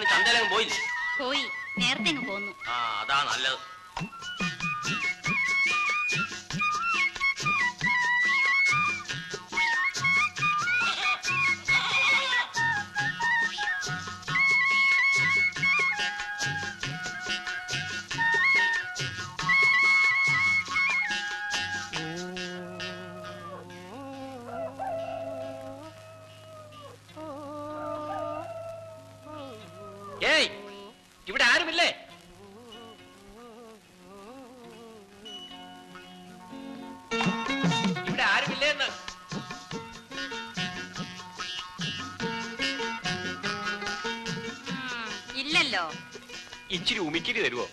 ഇന്ന് ചന്തയിലും പോയില്ലേ? പോയി, നേരത്തെ പോന്നു. ആ, അതാ നല്ലത്. ഏയ്, ഇവിടെ ആരുമില്ലേ? ഇവിടെ ആരുമില്ലേ എന്ന്? ഇല്ലല്ലോ. ഇച്ചിരി ഉമിക്കരി തരുവോ?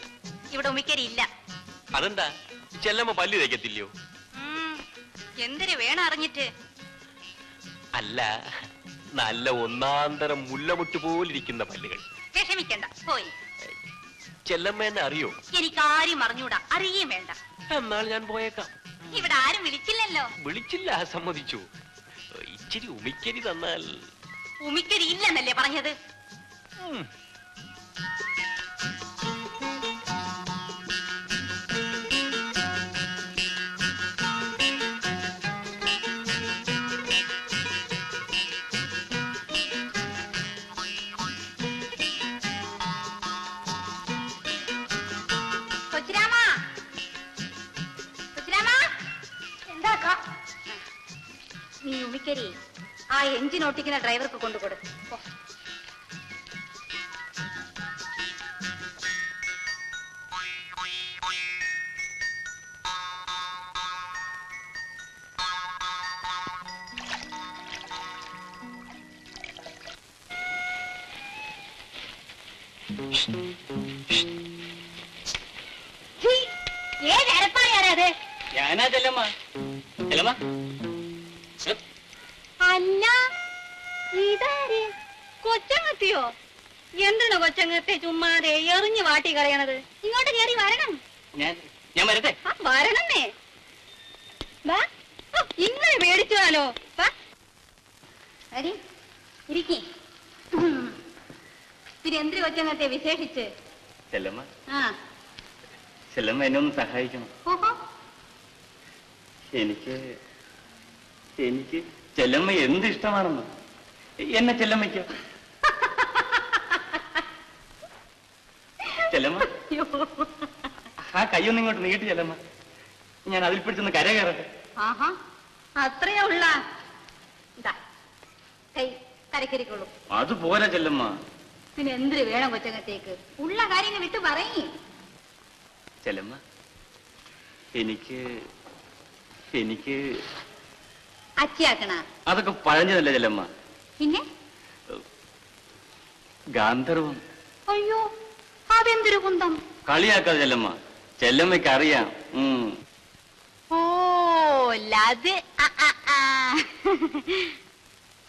ഇവിടെ ഉമിക്കരി ഇല്ല. അതെന്താ? ചെല്ലമ്മ പല്ല് തേക്കത്തില്ലയോ? എന്തിനു വേണം അറിഞ്ഞിട്ട്? അല്ല, നല്ല ഒന്നാന്തരം മുല്ലമുട്ട് പോലിരിക്കുന്ന പല്ലുകൾ. വിഷമിക്കണ്ട, പോയി. ചെല്ലമ്മ എന്നെ അറിയോ? എനിക്കാരും അറിഞ്ഞൂടാ, അറിയുകയും വേണ്ട. എന്നാൽ ഞാൻ പോയേക്കാം. ഇവിടെ ആരും വിളിച്ചില്ലല്ലോ. വിളിച്ചില്ല, സമ്മതിച്ചു. ഇച്ചിരി ഉമിക്കരി തന്നാൽ. ഉമിക്കരി ഇല്ലെന്നല്ലേ പറഞ്ഞത്? നീ ഉമിക്കരി ആ എഞ്ചിൻ ഓട്ടിക്കുന്ന ഡ്രൈവർക്ക് കൊണ്ടുകൊടു. ഞാനാ ചെല്ലമ്മ. ചെല്ലമ്മ, അല്ല, ഇതാര്? കൊച്ചങ്ങത്തിയോ? എന്താണ് കൊച്ചങ്ങത്തെ ചുമ്മാതെ എറിഞ്ഞു വാട്ടി കളയണത്? ഇങ്ങോട്ട് കയറി വരണം. ഞാൻ വരട്ടെ? വരണമേ. ഇങ്ങനെ പേടിച്ചാലോ? ഇരിക്കേ. പിന്നെ എന്തിനു കൊച്ചങ്ങത്തെ വിശേഷിച്ച്? ചെല്ലമ്മ, ചെല്ലമ്മ എന്നെ ഒന്ന് സഹായിക്കണം. എനിക്ക് ചെല്ലമ്മ എന്ത് ഇഷ്ടമാണെന്ന് എന്നെ ചെല്ലമ്മയ്ക്ക്. ചെല്ലമ്മ, ആ കയ്യൊന്നും ഇങ്ങോട്ട് നീട്ടി ചെല്ലമ്മ. ഞാൻ അതിൽ പിടിച്ചൊന്ന് കര കയറട്ടെ. അത്രയാ ഉള്ള കൈ കരക്കരിക്കുള്ളൂ. അതുപോലെ ചെല്ലമ്മ. പിന്നെ എന്തിനു വേണം കൊച്ചങ്ങത്തേക്ക്? ഉള്ള കാര്യങ്ങൾ വിട്ടു പറയേ. ചെല്ലമ്മ, എനിക്ക് അച്ചിയാക്കണ അതൊക്കെ പഴഞ്ഞതല്ലേ ചെല്ലമ്മ. പിന്നെ ഗാന്ധർവം. അയ്യോ, അതെന്തൊരു കുന്തം. കളിയാക്കാതെ ചെല്ലമ്മ, ചെല്ലമ്മയ്ക്ക് അറിയാം. ഓ, അത്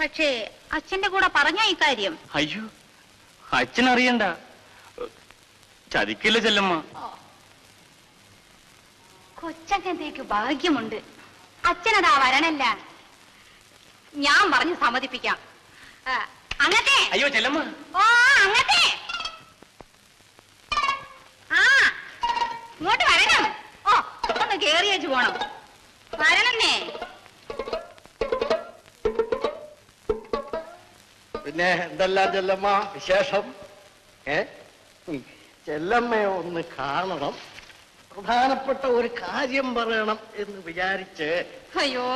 പക്ഷേ അച്ഛന്റെ കൂടെ പറഞ്ഞ ഇക്കാര്യം? അയ്യോ, അച്ഛനറിയണ്ട. ചതിക്കില്ല ചെല്ലമ്മ. കൊച്ചങ്ങത്തേക്ക് ഭാഗ്യമുണ്ട്. അച്ഛനതാ വരണല്ല. ഞാൻ പറഞ്ഞു സമ്മതിപ്പിക്കാം. അങ്ങത്തെ. അയ്യോ ചെല്ലമ്മ. ഓ, അങ്ങത്തെ. ഇങ്ങോട്ട് വരണം. ഓ, ഒന്ന് കേറിയേച്ചു പോണം. വരണന്നേ. പിന്നെ എന്തെല്ലാം ചെല്ലമ്മ വിശേഷം? ചെല്ലമ്മയെ ഒന്ന് കാണണം, പ്രധാനപ്പെട്ട ഒരു കാര്യം പറയണം എന്ന് വിചാരിച്ച്. അയ്യോ,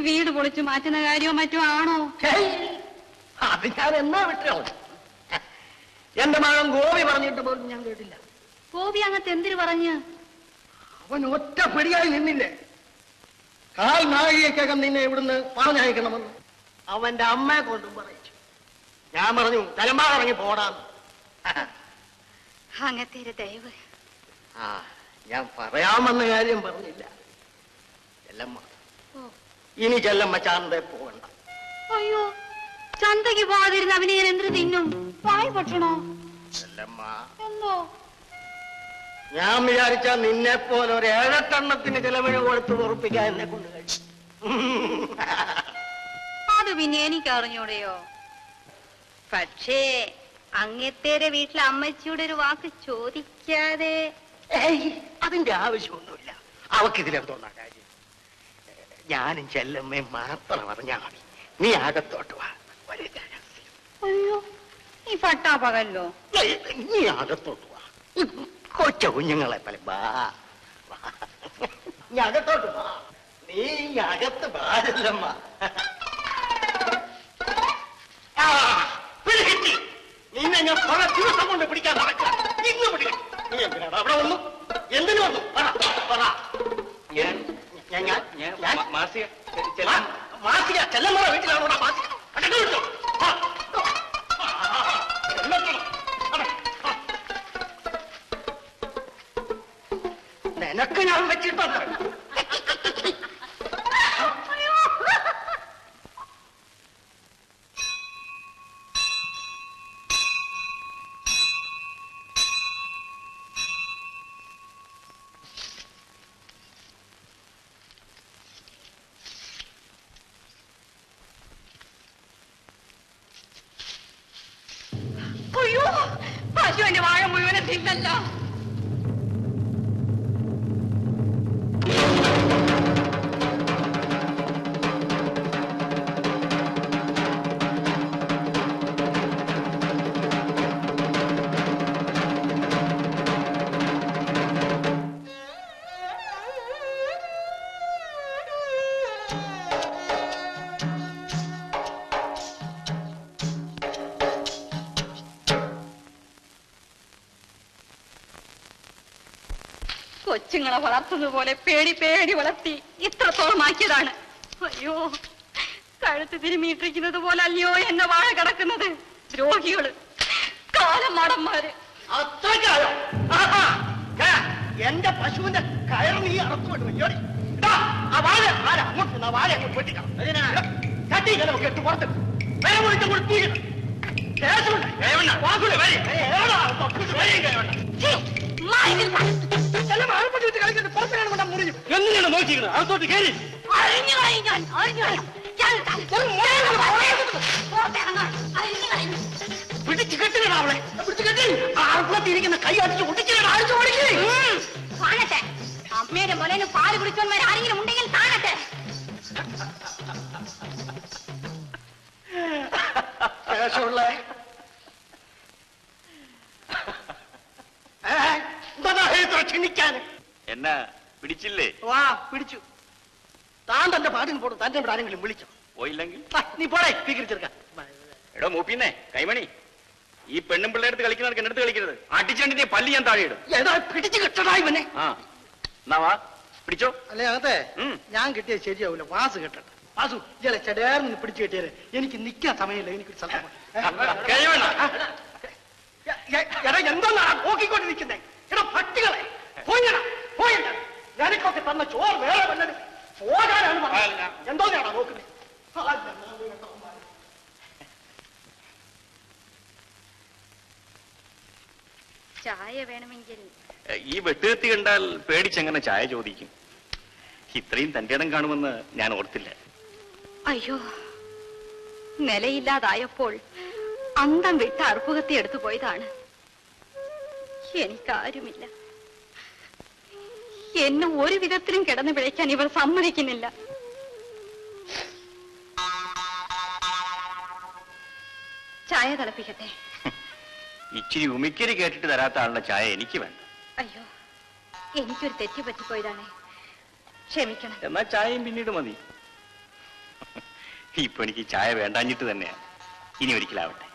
വീട് പൊളിച്ചു മാറ്റുന്ന കാര്യമോ മറ്റോ ആണോ? അത് ഞാൻ എന്നാ വിട്ടോ? എന്റെ മകൻ ഗോപി പറഞ്ഞിട്ട് പോലും ഞാൻ കേട്ടില്ല. ഗോപി അങ്ങത്തെ എന്തിനു പറഞ്ഞു? അവൻ ഒറ്റ പിടിയായി നിന്നില്ലേ? കാൽ നാഴികയ്ക്കകം നിന്നെ ഇവിടുന്ന് പറഞ്ഞയക്കണമെന്ന് അവന്റെ അമ്മയെ കൊണ്ടും പറയിച്ചു. ഞാൻ പറഞ്ഞു തലമ്പാറങ്ങി പോടാന്ന്. അങ്ങത്തെ ദയവ്. ഞാൻ പറയാമെന്ന കാര്യം പറഞ്ഞില്ല. ചെല്ലമ്മ, ഇനി ചെല്ലമ്മ ചന്തയെ പോകണ്ട. അയ്യോ, ചന്തയ്ക്ക് പോകാതിരുന്ന അവനെ ഞാൻ എന്തിനു തിന്നും? വായി പൊട്ടണോ? ചെല്ലമ്മ, എന്തോ? ഞാൻ വിചാരിച്ച നിന്നെ പോലെ ഒരു 7 എണ്ണത്തിന് ചിലവിന് കൊടുത്ത് ഉറപ്പിക്കാൻ എന്നെ കൊണ്ട് കഴിച്ചു. അത് പിന്നെ എനിക്ക് അറിഞ്ഞൂടെയോ? പക്ഷേ അങ്ങത്തേരെ വീട്ടിലെ അമ്മച്ചിയുടെ ഒരു വാക്ക് ചോദിക്കാതെ. അതിന്റെ ആവശ്യമൊന്നുമില്ല. അവക്കിതിലെന്തോന്നാ കാര്യം? ഞാനും ചെല്ലമ്മയും മാത്രം അറിഞ്ഞാ മതി. നീ അകത്തോട്ട് വാ. അയ്യോ, ഈ പട്ടാപ്പകല്ലോ. നീ അകത്തോട്ട് വാ. കൊച്ച കുഞ്ഞുങ്ങളെ പോലെ വാ. നീ അകത്തോട്ട് വാ. നീ അകത്ത് പാടില്ലമ്മ. നിന്നെ ഞാൻ പല ദിവസം കൊണ്ട് പിടിക്കാൻ നടക്കുക. ഇന്ന് പിടിക്കണം. നീ എന്തിനാണ് അവിടെ വന്നു? എന്തിനു വന്നു? മാസിക ചെല്ലമ്മ വീട്ടിലാണോ മാസിക? നിനക്ക് ഞാൻ വെച്ചിട്ടുണ്ട്. അയ്യോ, പശുവിന്റെ വാഴ മുഴുവനെ തിന്നല്ലോ. കൊച്ചുങ്ങളെ വളർത്തുന്നത് പോലെ പേടി പേടി വളർത്തി ഇത്രത്തോളമാക്കിയതാണ്. അയ്യോ, കഴുത്ത് തിരുമിയിട്ടിരിക്കുന്നത് പോലെ അല്ലയോ എന്നെ വാഴ കിടക്കുന്നത്. ദ്രോഹികള്, കാലമാടന്മാര്. എന്റെ പശുവിന്റെ കയർ നീ അറത്തുകൊണ്ട് വയ്യോടി. അങ്ങോട്ട് വാഴ അങ്ങോട്ട് വെട്ടിക്കണം. കെട്ട് പുറത്ത് വേറെ വിളിച്ചും കൂടി തീരണം. എങ്ങനെയാണ് നോക്കിയത്? അകത്തോട്ട് കയറി പിടിച്ചു കെട്ടിടാ അവളെ. പിടിച്ചു കെട്ടി ആർപ്പത്തിരിക്കുന്ന കൈ അടിച്ച് ഒട്ടിച്ചിടാ. അടിച്ചു കാണട്ടെ, അമ്മയുടെ മുലന് പാല് കുടിച്ചവന്മാർ ആരെങ്കിലും ഉണ്ടെങ്കിൽ കാണട്ടെ. ക്ഷണിക്കാൻ എന്നാ പിടിച്ചില്ലേ? വാ, പിടിച്ചു. താൻ തന്റെ പാട്ടിന് പോടും. തന്റെ ഇവിടെ ആരെങ്കിലും വിളിച്ചോ? പോയില്ലെങ്കിൽ നീ പോടേ സ്വീകരിച്ചെടുക്കാം. എടോ മൂപ്പിന്നെ കൈമണി, ഈ പെണ്ണും പിള്ളേടുത്ത് കളിക്കുന്നവർക്ക് എന്നെടുത്ത് കളിക്കരുത്. അടിച്ചണ്ടിന്റെ പല്ലി ഞാൻ താഴെയിടും. ഏതാ പിടിച്ചു കെട്ടടാ ഇവനെ. ആ എന്നാ വാ പിടിച്ചോ. അല്ലേ അകത്തെ ഞാൻ കിട്ടിയത് ശരിയാവൂല. വാസ് കെട്ടട്ടെ. വാസു ഇയാളെ ചെടേർന്ന് പിടിച്ചു കെട്ടിയത്. എനിക്ക് നിൽക്കാൻ സമയമില്ല. എനിക്കൊരു സ്ഥലം എടാ എന്തോന്നാ നോക്കിക്കൊണ്ടിരിക്കുന്നേ? എടാ പട്ടികളെ പോയിടാ പോയില്ല. ഞാനിക്കൊക്കെ തന്ന ചോറ് വേറെ വല്ലത് പോകാനാണ് പറഞ്ഞത്. എന്തോന്നാണ് നോക്കുന്നത്? ചായ വേണമെങ്കിൽ ഈ വെട്ടുകത്തി കണ്ടാൽ പേടിച്ചെങ്ങനെ ചായ ചോദിക്കും? ഇത്രയും തന്റെ ഇടം കാണുമെന്ന് ഞാൻ ഓർത്തില്ല. അയ്യോ, നിലയില്ലാതായപ്പോൾ അന്തം വിട്ട് അർപ്പുകത്തി എടുത്തു പോയതാണ്. എനിക്കാരുമില്ല. എന്നെ ഒരു വിധത്തിലും കിടന്നു പിഴയ്ക്കാൻ ഇവർ സമ്മതിക്കുന്നില്ല. ചായ തിളപ്പിക്കട്ടെ? ഇച്ചിരി ഉമിക്കരി കേട്ടിട്ട് തരാത്ത ആളുടെ ചായ എനിക്ക് വേണ്ട. അയ്യോ, എനിക്കൊരു തെറ്റ് പറ്റിപ്പോയതാണ്, ക്ഷമിക്കണം. എന്നാ ചായയും പിന്നീട് മതി. ഇപ്പൊ എനിക്ക് ചായ വേണ്ടാഞ്ഞിട്ട് തന്നെയാ. ഇനി ഒരിക്കലാവട്ടെ.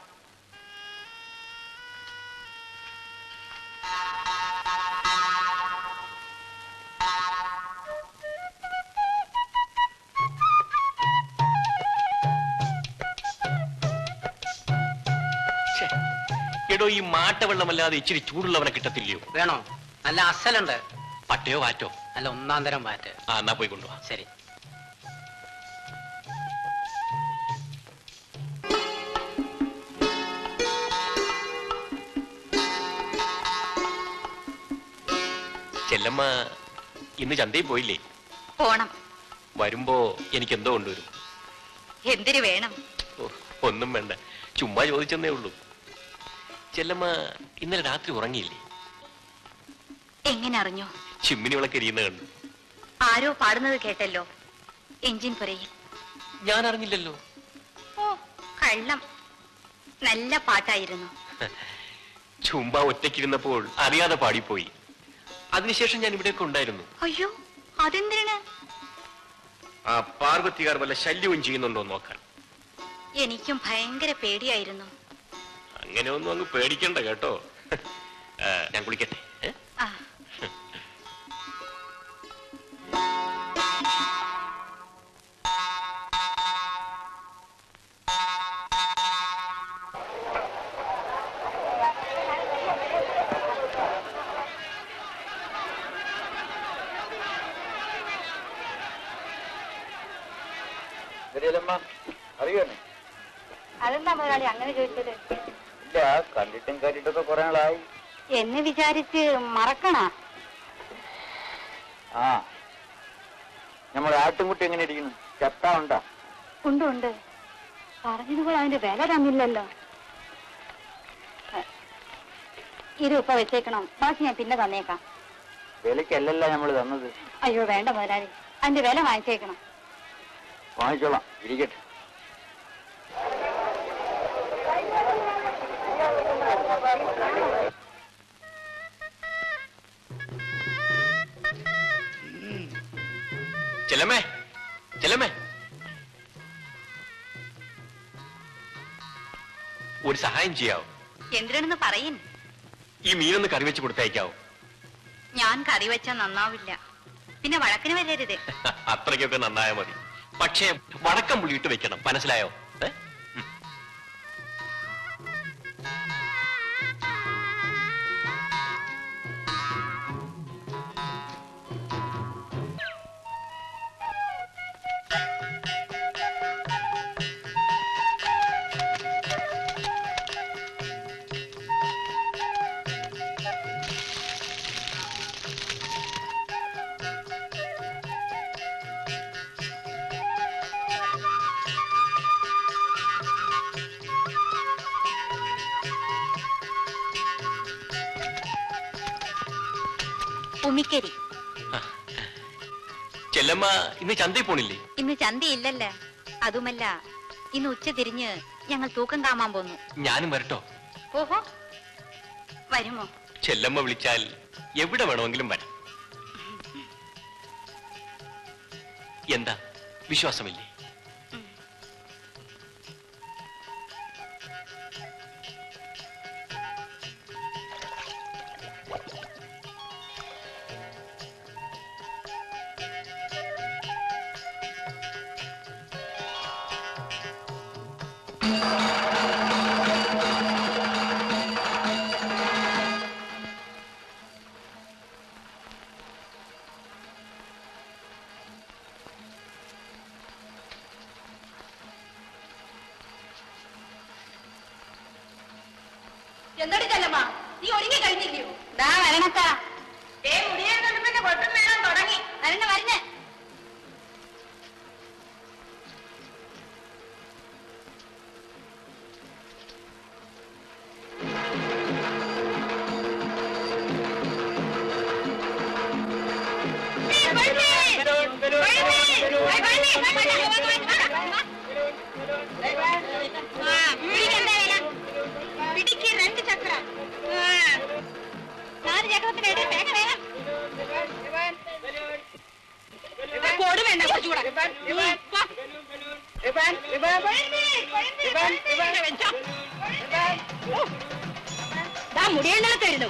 എടോ, ഈ മാട്ടവെള്ളമല്ലാതെ ഇച്ചിരി ചൂടുള്ളവനെ കിട്ടത്തില്ലയോ? വേണോ? നല്ല അസലുണ്ട്. പട്ടയോ വാറ്റോ? നല്ല ഒന്നാം തരം വാറ്റ്. ആ എന്നാ പോയി കൊണ്ടുപോവാ. ശരി. ചെല്ലമ്മ ഇന്ന് ചന്തയിൽ പോയില്ലേ? പോണം. വരുമ്പോ എനിക്ക് എന്തോ കൊണ്ടുവരും. എന്തിനു വേണം? ഒന്നും വേണ്ട, ചുമ്മാ ചോദിച്ചെന്നേ ഉള്ളൂ. ചെല്ലമ്മ ഇന്നലെ രാത്രി ഉറങ്ങിയില്ലേ? എങ്ങനെ അറിഞ്ഞു? ചിമ്മിനി വിളക്കരിയുന്ന കണ്ടു. ആരോ പാടുന്നത് കേട്ടല്ലോ എഞ്ചിൻ പുരയിൽ. ഞാൻ അറിഞ്ഞില്ലല്ലോ. ഓ കള്ളം. നല്ല പാട്ടായിരുന്നു. ചുമ്പ ഒറ്റയ്ക്കിരുന്നപ്പോൾ അറിയാതെ പാടിപ്പോയി. അതിനുശേഷം ഞാൻ ഇവിടെയൊക്കെ ഉണ്ടായിരുന്നു. അയ്യോ അതെന്തിനാണ്? ആ പാർവതികാർ വല്ല ശല്യവും ചെയ്യുന്നുണ്ടോ നോക്കാൻ. എനിക്കും ഭയങ്കര പേടിയായിരുന്നു. അങ്ങനെ ഒന്നും അങ്ങ് പേടിക്കണ്ട കേട്ടോ. ഞാൻ കുളിക്കട്ടെ. ആ അറിയാനേ? അതെന്താ മുതലാളി അങ്ങനെ ചോദിച്ചത്? ഇല്ല, കണ്ടിട്ടും കേട്ടിട്ടൊക്കെ കുറെ നാളായി. എന്ന് വിചാരിച്ച് മറക്കണ? ആ, നമ്മുടെ ആട്ടുംകുട്ടി എങ്ങനെ ഇരിക്കുന്നു? ചത്താ ഉണ്ടാ? ഉണ്ട് ഉണ്ട്. പറഞ്ഞതുപോലെ അതിന്റെ വില തന്നില്ലല്ലോ. ഇത് ഇപ്പൊ വെച്ചേക്കണം, ബാക്കി ഞാൻ പിന്നെ തന്നേക്കാം. വിലക്കല്ലല്ല നമ്മൾ തന്നത്. അയ്യോ വേണ്ട മുതലാളി, അതിന്റെ വില വാങ്ങിച്ചേക്കണം. വാങ്ങിച്ചോളാം, ഇരിക്കട്ടെ. ചെല്ലമ്മേ, ചെല്ലമ്മേ, ഒരു സഹായം ചെയ്യാവോ? എന്തിനാണെന്ന് പറയിൻ. ഈ മീനൊന്ന് കറി വെച്ച് കൊടുത്തയക്കാവോ? ഞാൻ കറി വെച്ചാൽ നന്നാവില്ല, പിന്നെ വഴക്കിന് വരരുത്. അത്രയ്ക്കൊക്കെ നന്നായാൽ മതി. പക്ഷേ വടക്കം പുള്ളിയിട്ട് വെക്കണം, മനസ്സിലായോ? ഉമിക്കരി. ചെല്ലമ്മ ഇന്ന് ചന്തയിൽ പോണില്ലേ? ഇന്ന് ചന്തയില്ലല്ലേ. അതുമല്ല, ഇന്ന് ഉച്ച തിരിഞ്ഞ് ഞങ്ങൾ തൂക്കം കാമാൻ പോന്നു. ഞാനും വരട്ടോ? ഓഹോ, വരുമോ? ചെല്ലമ്മ വിളിച്ചാൽ എവിടെ വേണമെങ്കിലും വരാം. എന്താ വിശ്വാസമില്ലേ? എന്താണ് ചെല്ലമ്മ, നീ ഒരുങ്ങി കഴിഞ്ഞില്ലയോ? ദാ വരണക്ക. മുടിയെടുപ്പിന്റെ കൊട്ടും വേണം തുടങ്ങി. വരണ വരണ. പിടിക്ക് 2 ചക്രം. 4 ചക്രത്തിന് വേണം. കോട് വേണ്ട, കുറച്ചുകൂടെ. മുടിയെണ്ണ തരുന്നു.